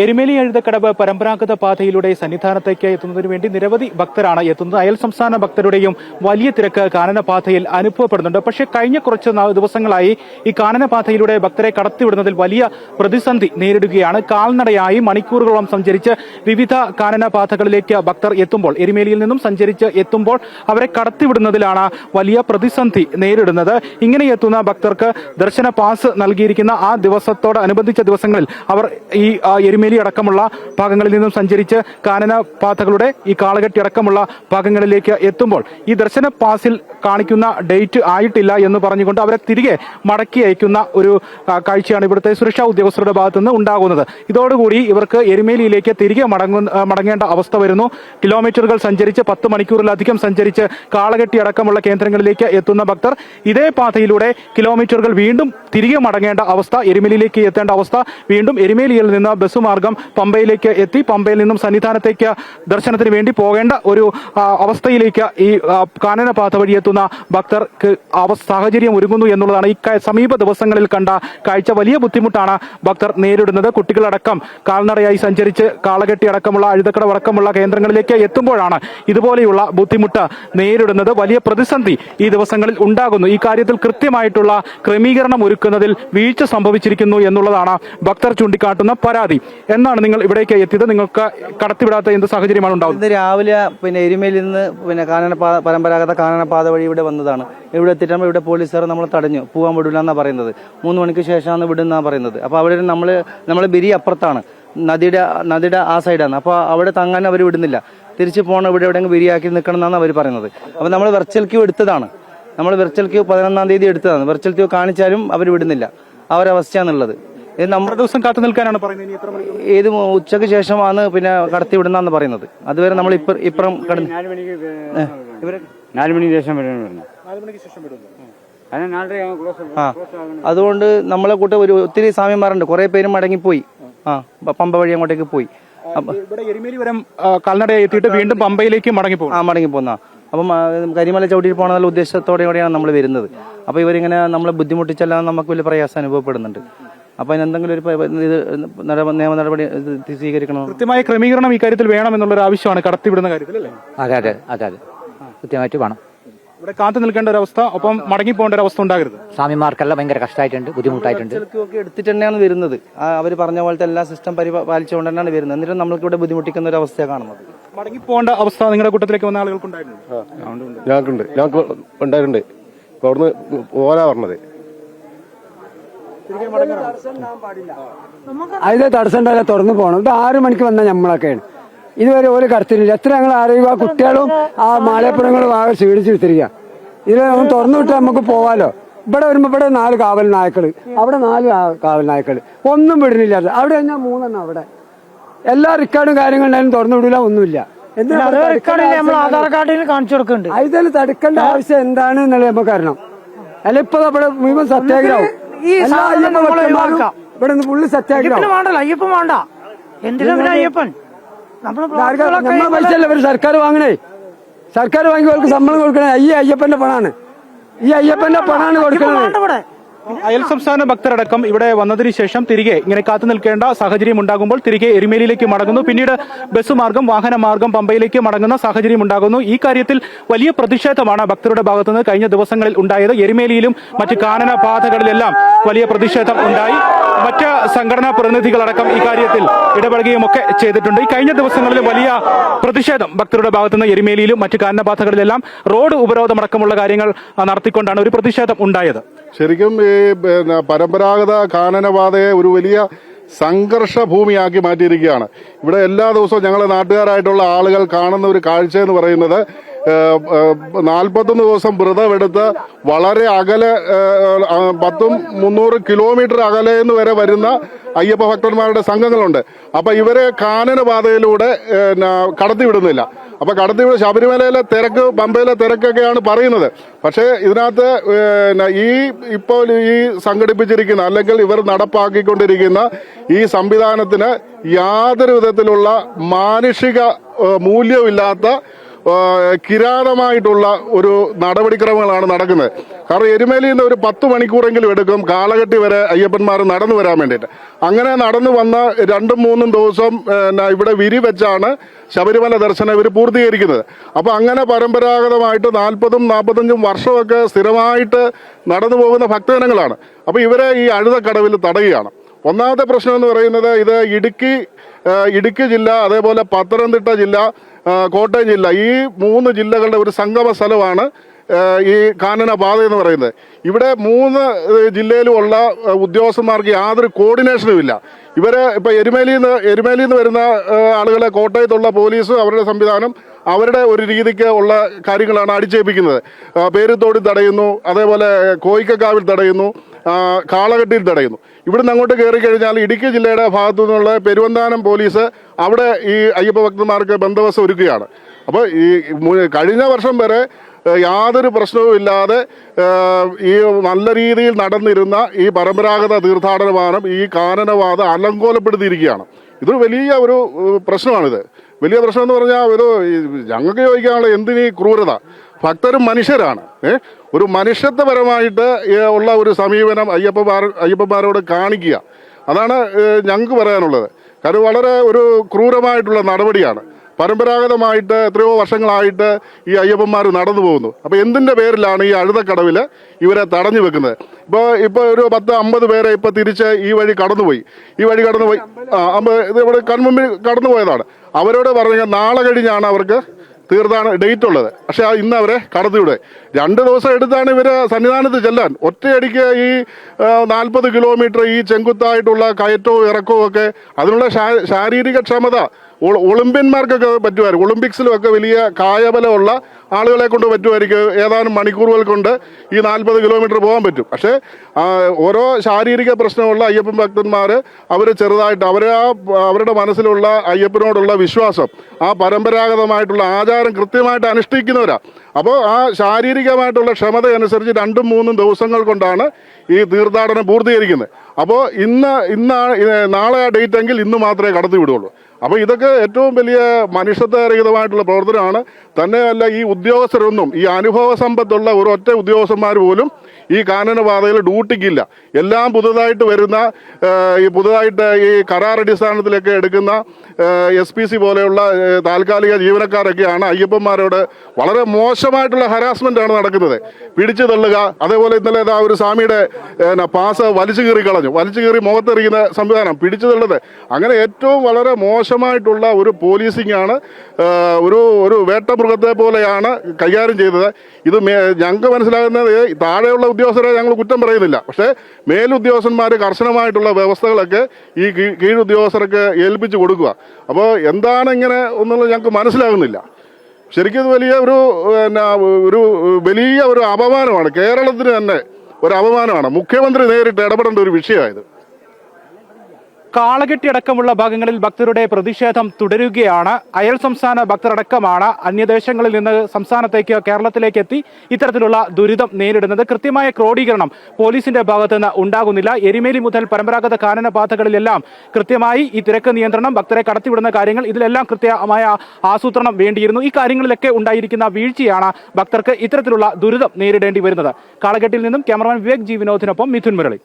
എരുമേലി എഴുതക്കടവ് പരമ്പരാഗത പാതയിലൂടെ സന്നിധാനത്തേക്ക് എത്തുന്നതിന് വേണ്ടി നിരവധി ഭക്തരാണ് എത്തുന്നത്. അയൽ സംസ്ഥാന ഭക്തരുടെയും വലിയ തിരക്ക് കാനനപാതയിൽ അനുഭവപ്പെടുന്നുണ്ട്. പക്ഷേ കഴിഞ്ഞ കുറച്ച് ദിവസങ്ങളായി ഈ കാനനപാതയിലൂടെ ഭക്തരെ കടത്തിവിടുന്നതിൽ വലിയ പ്രതിസന്ധി നേരിടുകയാണ്. കാൽനടയായി മണിക്കൂറുകളോളം സഞ്ചരിച്ച് വിവിധ കാനനപാതകളിലേക്ക് ഭക്തർ എത്തുമ്പോൾ, എരുമേലിയിൽ നിന്നും സഞ്ചരിച്ച് എത്തുമ്പോൾ അവരെ കടത്തിവിടുന്നതിലാണ് വലിയ പ്രതിസന്ധി നേരിടുന്നത്. ഇങ്ങനെ എത്തുന്ന ഭക്തർക്ക് ദർശന പാസ് നൽകിയിരിക്കുന്ന ആ ദിവസത്തോടനുബന്ധിച്ച ദിവസങ്ങളിൽ അവർ ഈ എരുമേലി അടക്കമുള്ള ഭാഗങ്ങളിൽ നിന്നും സഞ്ചരിച്ച് കാനനപാതകളുടെ ഈ കാളകെട്ടി അടക്കമുള്ള ഭാഗങ്ങളിലേക്ക് എത്തുമ്പോൾ ഈ ദർശന പാസിൽ കാണിക്കുന്ന ഡേറ്റ് ആയിട്ടില്ല എന്ന് പറഞ്ഞുകൊണ്ട് അവരെ തിരികെ മടക്കി അയക്കുന്ന ഒരു കാഴ്ചയാണ് ഇവിടുത്തെ സുരക്ഷാ ഉദ്യോഗസ്ഥരുടെ ഭാഗത്തുനിന്ന് ഉണ്ടാകുന്നത്. ഇതോടുകൂടി ഇവർക്ക് എരുമേലിയിലേക്ക് തിരികെ മടങ്ങേണ്ട അവസ്ഥ വരുന്നു. കിലോമീറ്ററുകൾ സഞ്ചരിച്ച് 10 മണിക്കൂറിലധികം സഞ്ചരിച്ച് കാളകെട്ടി അടക്കമുള്ള കേന്ദ്രങ്ങളിലേക്ക് എത്തുന്ന ഭക്തർ ഇതേ പാതയിലൂടെ കിലോമീറ്ററുകൾ വീണ്ടും തിരികെ മടങ്ങേണ്ട അവസ്ഥ, എരുമേലിയിലേക്ക് എത്തേണ്ട അവസ്ഥ, വീണ്ടും എരുമേലിയിൽ നിന്ന് ബസ് മാർഗം പമ്പയിലേക്ക് എത്തി പമ്പയിൽ നിന്നും സന്നിധാനത്തേക്ക് ദർശനത്തിന് വേണ്ടി പോകേണ്ട ഒരു അവസ്ഥയിലേക്ക് ഈ കാനനപാത വഴി എത്തുന്ന ഭക്തർക്ക് സാഹചര്യം ഒരുങ്ങുന്നു എന്നുള്ളതാണ് ഈ സമീപ ദിവസങ്ങളിൽ കണ്ട കാഴ്ച. വലിയ ബുദ്ധിമുട്ടാണ് ഭക്തർ നേരിടുന്നത്. കുട്ടികളടക്കം കാൽനടയായി സഞ്ചരിച്ച് കാളകെട്ടി അടക്കമുള്ള എഴുതക്കടവ് അടക്കമുള്ള കേന്ദ്രങ്ങളിലേക്ക് എത്തുമ്പോഴാണ് ഇതുപോലെയുള്ള ബുദ്ധിമുട്ട് നേരിടുന്നത്. വലിയ പ്രതിസന്ധി ഈ ദിവസങ്ങളിൽ ഉണ്ടാകുന്നു. ഈ കാര്യത്തിൽ കൃത്യമായിട്ടുള്ള ക്രമീകരണം ഒരുക്കുന്നതിൽ വീഴ്ച സംഭവിച്ചിരിക്കുന്നു എന്നുള്ളതാണ് ഭക്തർ ചൂണ്ടിക്കാട്ടുന്ന പരാതി. എന്നാണ് നിങ്ങൾ ഇവിടേക്ക് എത്തിയത്? നിങ്ങൾക്ക് കടത്തിവിടാത്ത എന്ത് സാഹചര്യമാണ് ഉണ്ടാവുന്നത്? രാവിലെ എരുമേലിൽ നിന്ന് പരമ്പരാഗത കാനനപാത വഴി ഇവിടെ വന്നതാണ്. ഇവിടെ എത്തിയിട്ട് ഇവിടെ പോലീസുകാർ നമ്മളെ തടഞ്ഞു, പോകാൻ വിടില്ല എന്നാണ് പറയുന്നത്. 3 മണിക്ക് ശേഷമാണ് വിടുന്നാണ് പറയുന്നത്. അപ്പോൾ അവിടെ നമ്മളെ ബിരി അപ്പുറത്താണ്, നദിയുടെ ആ സൈഡാണ്. അപ്പോൾ അവിടെ തങ്ങാൻ അവർ വിടുന്നില്ല. തിരിച്ച് പോകണം, ഇവിടെ എവിടെയെങ്കിലും ബിരിയാക്കി നിൽക്കണം എന്നാണ് അവർ പറയുന്നത്. അപ്പോൾ നമ്മൾ വെർച്വൽ ക്യൂ എടുത്തതാണ്. നമ്മൾ വെർച്വൽ ക്യൂ 11-ാം തീയതി എടുത്തതാണ്. വെർച്വൽ ക്യൂ കാണിച്ചാലും അവർ വിടുന്നില്ല. ആ ഒരു അവസ്ഥയാണുള്ളത്. നമ്മുടെ ദിവസം കാത്തു നിൽക്കാനാണ് പറയുന്നത്. ഏത് ഉച്ചയ്ക്ക് ശേഷമാണ് കടത്തിവിടുന്ന പറയുന്നത്. അതുവരെ നമ്മൾ ഇപ്പുറം കടന്ന് 4 മണിക്ക് ശേഷം അതുകൊണ്ട് നമ്മളെ കൂട്ടം ഒത്തിരി സ്വാമിമാരുണ്ട്. കുറെ പേരും മടങ്ങിപ്പോയി. പമ്പ വഴി അങ്ങോട്ടേക്ക് പോയി. കാൽനടയായി എത്തിയിട്ട് വീണ്ടും പമ്പയിലേക്ക് മടങ്ങിപ്പോന്ന. അപ്പം കരിമല ചവിട്ടിയിൽ പോകണ നല്ല ഉദ്ദേശത്തോടെയാണ് നമ്മൾ വരുന്നത്. അപ്പൊ ഇവരിങ്ങനെ നമ്മളെ ബുദ്ധിമുട്ടിച്ചെല്ലാം നമുക്ക് വലിയ പ്രയാസം അനുഭവപ്പെടുന്നുണ്ട്. അപ്പൊ അതിനെന്തെങ്കിലും ഒരു നിയമ നടപടി സ്വീകരിക്കണം. കൃത്യമായ ക്രമീകരണം ഈ കാര്യത്തിൽ വേണമെന്നുള്ള ആവശ്യമാണ് കടത്തിവിടുന്ന കാര്യത്തിൽ, അല്ലേ? അതെ കൃത്യമായിട്ട് വേണം. ഇവിടെ കാത്തു നിൽക്കേണ്ട ഒരു അവസ്ഥ, ഒപ്പം മടങ്ങി പോകേണ്ട ഒരു അവസ്ഥ ഉണ്ടാകരുത്. സ്വാമിമാർക്കെല്ലാം ഭയങ്കര കഷ്ടമായിട്ടുണ്ട്, ബുദ്ധിമുട്ടായിട്ടുണ്ട്. എടുത്തിട്ട് തന്നെയാണ് വരുന്നത്. അവർ പറഞ്ഞ പോലത്തെ എല്ലാ സിസ്റ്റം പാലിച്ചുകൊണ്ട് തന്നെയാണ് വരുന്നത്. എന്നിട്ട് നമ്മൾക്ക് ഇവിടെ ബുദ്ധിമുട്ടിക്കുന്ന ഒരു അവസ്ഥയാണ് കാണുന്നത്. മടങ്ങി പോകേണ്ട അവസ്ഥ നിങ്ങളുടെ കൂട്ടത്തിലേക്ക് വന്ന ആളുകൾക്കുണ്ടായിരുന്നു? ഞങ്ങൾക്ക് ഉണ്ടായിട്ടുണ്ട്. അവിടുന്ന് പോരാ പറഞ്ഞത് അതിലെ തടസ്സം ഉണ്ടായാൽ തുറന്നു പോകണം. ഇത് 6 മണിക്ക് വന്ന നമ്മളൊക്കെയാണ്. ഇതുവരെ ഒരു കടത്തിലില്ല. എത്ര ഞങ്ങൾ അറിയുക, കുട്ടികളും ആ മാലപ്പുറങ്ങളും ആകെ ക്ഷീണിച്ച് വിത്തിരിക്കുക. ഇതിൽ നമ്മൾ തുറന്നു വിട്ടാൽ നമുക്ക് പോവാലോ. ഇവിടെ വരുമ്പോ ഇവിടെ 4 കാവൽ നായ്ക്കള്, അവിടെ 4 കാവൽ നായ്ക്കള്, ഒന്നും വിടുന്നില്ല. അവിടെ കഴിഞ്ഞാൽ 3 അവിടെ എല്ലാ റിക്കാർഡും കാര്യങ്ങളുണ്ടായാലും തുറന്നു വിടില്ല, ഒന്നുമില്ല. ആധാർ കാർഡിൽ കാണിച്ചു കൊടുക്കുന്നുണ്ട്. അതിൽ തടുക്കേണ്ട ആവശ്യം എന്താണ് എന്നുള്ളത് നമുക്ക് അറിയണം. അല്ല ഇപ്പൊ ഇവിടെ മുഴുവൻ സത്യാഗ്രഹം, ഇവിടെ ഫുള്ള് സത്യാഗ്രഹം. അയ്യപ്പൻ വേണ്ട, എന്തിനാ അയ്യപ്പൻ? നമ്മളെ പൈസ അല്ല ഇവര് സർക്കാർ വാങ്ങണേ. സർക്കാർ വാങ്ങി അവർക്ക് ശമ്പളം കൊടുക്കണേ. ഈ അയ്യപ്പന്റെ പണാണ്, ഈ അയ്യപ്പന്റെ പണാണ് കൊടുക്കുന്നത്. അയൽ സംസ്ഥാന ഭക്തരടക്കം ഇവിടെ വന്നതിന് ശേഷം തിരികെ ഇങ്ങനെ കാത്തു നിൽക്കേണ്ട സാഹചര്യം ഉണ്ടാകുമ്പോൾ തിരികെ എരുമേലിയിലേക്ക് മടങ്ങുന്നു. പിന്നീട് ബസ് മാർഗം, വാഹന മാർഗം പമ്പയിലേക്ക് മടങ്ങുന്ന സാഹചര്യം ഉണ്ടാകുന്നു. ഈ കാര്യത്തിൽ വലിയ പ്രതിഷേധമാണ് ഭക്തരുടെ ഭാഗത്തുനിന്ന് കഴിഞ്ഞ ദിവസങ്ങളിൽ ഉണ്ടായത്. എരുമേലിയിലും മറ്റ് കാനന പാതകളിലെല്ലാം വലിയ പ്രതിഷേധം ഉണ്ടായി. മറ്റ് സംഘടനാ പ്രതിനിധികളടക്കം ഈ കാര്യത്തിൽ ഇടപെടുകയും ഒക്കെ ചെയ്തിട്ടുണ്ട്. ഈ കഴിഞ്ഞ ദിവസങ്ങളിൽ വലിയ പ്രതിഷേധം ഭക്തരുടെ ഭാഗത്തുനിന്ന് എരുമേലിയിലും മറ്റ് കാനനപാതകളിലെല്ലാം റോഡ് ഉപരോധമടക്കമുള്ള കാര്യങ്ങൾ നടത്തിക്കൊണ്ടാണ് ഒരു പ്രതിഷേധം ഉണ്ടായത്. ശരിക്കും ഈ പരമ്പരാഗത കാനനപാതയെ ഒരു വലിയ സംഘർഷ ഭൂമിയാക്കി മാറ്റിയിരിക്കുകയാണ്. ഇവിടെ എല്ലാ ദിവസവും ഞങ്ങളെ നാട്ടുകാരായിട്ടുള്ള ആളുകൾ കാണുന്ന ഒരു കാഴ്ച എന്ന് പറയുന്നത് 41 ദിവസം വ്രതമെടുത്ത് വളരെ അകലെ 200-300 കിലോമീറ്റർ അകലെ നിന്ന് വരെ വരുന്ന അയ്യപ്പ ഭക്തന്മാരുടെ സംഘങ്ങളുണ്ട്. അപ്പൊ ഇവരെ കാനനപാതയിലൂടെ കടത്തിവിടുന്നില്ല. അപ്പൊ കടത്തിവിട ശബരിമലയിലെ തിരക്ക്, പമ്പയിലെ തിരക്കൊക്കെയാണ് പറയുന്നത്. പക്ഷേ ഇതിനകത്ത് ഇപ്പോൾ ഈ സംഘടിപ്പിച്ചിരിക്കുന്ന അല്ലെങ്കിൽ ഇവർ നടപ്പാക്കിക്കൊണ്ടിരിക്കുന്ന ഈ സംവിധാനത്തിന് യാതൊരു വിധത്തിലുള്ള മാനുഷിക മൂല്യമില്ലാത്ത കിരാതമായിട്ടുള്ള ഒരു നടപടിക്രമങ്ങളാണ് നടക്കുന്നത്. കാരണം എരുമേലിയിൽ നിന്ന് ഒരു 10 മണിക്കൂറെങ്കിലും എടുക്കും കാളകെട്ടി വരെ അയ്യപ്പന്മാർ നടന്നു വരാൻ വേണ്ടിയിട്ട്. അങ്ങനെ നടന്നു വന്ന 2-3 ദിവസം ഇവിടെ വിരി വെച്ചാണ് ശബരിമല ദർശനം ഇവർ പൂർത്തീകരിക്കുന്നത്. അപ്പൊ അങ്ങനെ പരമ്പരാഗതമായിട്ട് 40-45 വർഷമൊക്കെ സ്ഥിരമായിട്ട് നടന്നു പോകുന്ന ഭക്തജനങ്ങളാണ്. അപ്പൊ ഇവരെ ഈ അഴുതക്കടവിൽ തടയുകയാണ്. ഒന്നാമത്തെ പ്രശ്നം എന്ന് പറയുന്നത് ഇത് ഇടുക്കി ജില്ല, അതേപോലെ പത്തനംതിട്ട ജില്ല, കോട്ടയം ജില്ല, ഈ 3 ജില്ലകളുടെ ഒരു സംഗമ സ്ഥലമാണ് ഈ കാനന പാത എന്ന് പറയുന്നത്. ഇവിടെ 3 ജില്ലയിലുമുള്ള ഉദ്യോഗസ്ഥന്മാർക്ക് യാതൊരു കോർഡിനേഷനും ഇല്ല. ഇവരെ ഇപ്പൊ എരുമേലിയിൽ നിന്ന് വരുന്ന ആളുകളെ കോട്ടയത്തുള്ള പോലീസ് അവരുടെ സംവിധാനം അവരുടെ ഒരു രീതിക്ക് ഉള്ള കാര്യങ്ങളാണ് അടിച്ചേൽപ്പിക്കുന്നത്. പേരുത്തോടിൽ തടയുന്നു, അതേപോലെ കോയിക്കക്കാവിൽ തടയുന്നു, കാളകെട്ടിയിൽ തടയുന്നു. ഇവിടുന്ന് അങ്ങോട്ട് കയറി കഴിഞ്ഞാൽ ഇടുക്കി ജില്ലയുടെ ഭാഗത്തു നിന്നുള്ള പെരുവന്താനം പോലീസ് അവിടെ ഈ അയ്യപ്പ ഭക്തന്മാർക്ക് ബന്ദോബസ്ത് ഒരുക്കുകയാണ്. അപ്പോൾ ഈ കഴിഞ്ഞ വർഷം വരെ യാതൊരു പ്രശ്നവും ഇല്ലാതെ ഈ നല്ല രീതിയിൽ നടന്നിരുന്ന ഈ പരമ്പരാഗത തീർത്ഥാടനമാനം ഈ കാനനപാത അലങ്കോലപ്പെടുത്തിയിരിക്കുകയാണ്. ഇതൊരു വലിയ ഒരു പ്രശ്നമാണിത്. വലിയ പ്രശ്നം എന്ന് പറഞ്ഞാൽ ഇത് ഞങ്ങൾക്ക് ചോദിക്കാനുള്ള എന്തിനീ ക്രൂരത? ഭക്തരും മനുഷ്യരാണ്. ഒരു മനുഷ്യത്വപരമായിട്ട് ഉള്ള ഒരു സമീപനം അയ്യപ്പന്മാരോട് കാണിക്കുക, അതാണ് ഞങ്ങൾക്ക് പറയാനുള്ളത്. കാരണം വളരെ ഒരു ക്രൂരമായിട്ടുള്ള നടപടിയാണ്. പരമ്പരാഗതമായിട്ട് എത്രയോ വർഷങ്ങളായിട്ട് ഈ അയ്യപ്പന്മാർ നടന്നു പോകുന്നു. അപ്പോൾ എന്തിൻ്റെ പേരിലാണ് ഈ അഴുതക്കടവിൽ ഇവരെ തടഞ്ഞു വെക്കുന്നത്? ഇപ്പോൾ ഒരു 10-50 പേരെ ഇപ്പോൾ തിരിച്ച് ഈ വഴി കടന്നുപോയി. ഇത് ഇവിടെ കൺമുമ്പിൽ കടന്നുപോയതാണ്. അവരോട് പറഞ്ഞാൽ നാളെ കഴിഞ്ഞാണ് അവർക്ക് തീർത്ഥാടന ഡേറ്റ് ഉള്ളത്. പക്ഷെ ഇന്ന് അവരെ കടത്തിവിടെ 2 ദിവസം എടുത്താണ് ഇവര് സന്നിധാനത്ത് ചെല്ലാൻ. ഒറ്റയടിക്ക് ഈ 40 കിലോമീറ്റർ ഈ ചെങ്കുത്തായിട്ടുള്ള കയറ്റവും ഇറക്കവും ഒക്കെ അതിനുള്ള ശാരീരിക ക്ഷമത ഒളിമ്പ്യന്മാർക്കൊക്കെ പറ്റുമായിരിക്കും. ഒളിമ്പിക്സിലുമൊക്കെ വലിയ കായബലമുള്ള ആളുകളെ കൊണ്ട് പറ്റുമായിരിക്കും. ഏതാനും മണിക്കൂറുകൾ കൊണ്ട് ഈ 40 കിലോമീറ്റർ പോകാൻ പറ്റും. പക്ഷേ ഓരോ ശാരീരിക പ്രശ്നമുള്ള അയ്യപ്പൻ ഭക്തന്മാർ അവർ ചെറുതായിട്ട് അവരുടെ മനസ്സിലുള്ള അയ്യപ്പനോടുള്ള വിശ്വാസം, ആ പരമ്പരാഗതമായിട്ടുള്ള ആചാരം കൃത്യമായിട്ട് അനുഷ്ഠിക്കുന്നവരാ. അപ്പോൾ ആ ശാരീരികമായിട്ടുള്ള ക്ഷമത അനുസരിച്ച് 2-3 ദിവസങ്ങൾ കൊണ്ടാണ് ഈ തീർത്ഥാടനം പൂർത്തീകരിക്കുന്നത്. അപ്പോൾ നാളെ ആ ഡേറ്റ് എങ്കിൽ ഇന്ന് മാത്രമേ കടത്തി വിടുകയുള്ളൂ. അപ്പോൾ ഇതൊക്കെ ഏറ്റവും വലിയ മനുഷ്യത്വരഹിതമായിട്ടുള്ള പ്രവർത്തനമാണ്. തന്നെയല്ല, ഈ ഉദ്യോഗസ്ഥരൊന്നും, ഈ അനുഭവ സമ്പത്തുള്ള ഒരൊറ്റ ഉദ്യോഗസ്ഥന്മാർ പോലും ഈ കാനനപാതയിൽ ഡ്യൂട്ടിക്കില്ല. എല്ലാം പുതുതായിട്ട് വരുന്ന ഈ കരാർ അടിസ്ഥാനത്തിലൊക്കെ എടുക്കുന്ന SPC പോലെയുള്ള താൽക്കാലിക ജീവനക്കാരൊക്കെയാണ് അയ്യപ്പന്മാരോട് വളരെ മോശമായിട്ടുള്ള ഹരാസ്മെന്റ് ആണ് നടക്കുന്നത്. പിടിച്ചു തള്ളുക, അതേപോലെ ഇന്നലെ ഒരു സ്വാമിയുടെ പാസ് വലിച്ചു കീറി മുഖത്തെറിയുന്ന സംവിധാനം, പിടിച്ചു തള്ളുന്നത്, അങ്ങനെ ഏറ്റവും വളരെ മോശമായിട്ടുള്ള ഒരു പോലീസിംഗ് ആണ്. ഒരു വേട്ടമൃഗത്തെ പോലെയാണ് കൈകാര്യം ചെയ്തത്. ഇത് ഞങ്ങൾക്ക് മനസ്സിലാകുന്നത്, താഴെയുള്ള ഉദ്യോഗസ്ഥരെ ഞങ്ങൾ കുറ്റം പറയുന്നില്ല, പക്ഷേ മേലുദ്യോഗസ്ഥന്മാർ കർശനമായിട്ടുള്ള വ്യവസ്ഥകളൊക്കെ ഈ കീഴുദ്യോഗസ്ഥർക്ക് ഏൽപ്പിച്ചു കൊടുക്കുക. അപ്പോൾ എന്താണ് ഇങ്ങനെ ഒന്നുള്ളത് ഞങ്ങൾക്ക് മനസ്സിലാകുന്നില്ല. ശരിക്കും ഇത് വലിയ ഒരു അപമാനമാണ്. കേരളത്തിന് തന്നെ ഒരു അപമാനമാണ്. മുഖ്യമന്ത്രി നേരിട്ട് ഇടപെടേണ്ട ഒരു വിഷയമായത്. കാളകെട്ടി അടക്കമുള്ള ഭാഗങ്ങളിൽ ഭക്തരുടെ പ്രതിഷേധം തുടരുകയാണ്. അയൽ സംസ്ഥാന ഭക്തരടക്കമാണ് അന്യദേശങ്ങളിൽ നിന്ന് സംസ്ഥാനത്തേക്ക്, കേരളത്തിലേക്ക് എത്തി ഇത്തരത്തിലുള്ള ദുരിതം നേരിടുന്നത്. കൃത്യമായ ക്രോഡീകരണം പോലീസിന്റെ ഭാഗത്ത് നിന്ന് ഉണ്ടാകുന്നില്ല. എരുമേലി മുതൽ പരമ്പരാഗത കാനന പാതകളിലെല്ലാം കൃത്യമായി ഈ തിരക്ക് നിയന്ത്രണം, ഭക്തരെ കടത്തിവിടുന്ന കാര്യങ്ങൾ, ഇതിലെല്ലാം കൃത്യമായ ആസൂത്രണം വേണ്ടിയിരുന്നു. ഈ കാര്യങ്ങളിലൊക്കെ ഉണ്ടായിരിക്കുന്ന വീഴ്ചയാണ് ഭക്തർക്ക് ഇത്തരത്തിലുള്ള ദുരിതം നേരിടേണ്ടി വരുന്നത്. കാളകെട്ടിൽ നിന്നും ക്യാമറമാൻ വിവേക് ജി വിനോദിനൊപ്പം മിഥുൻ മുരളി.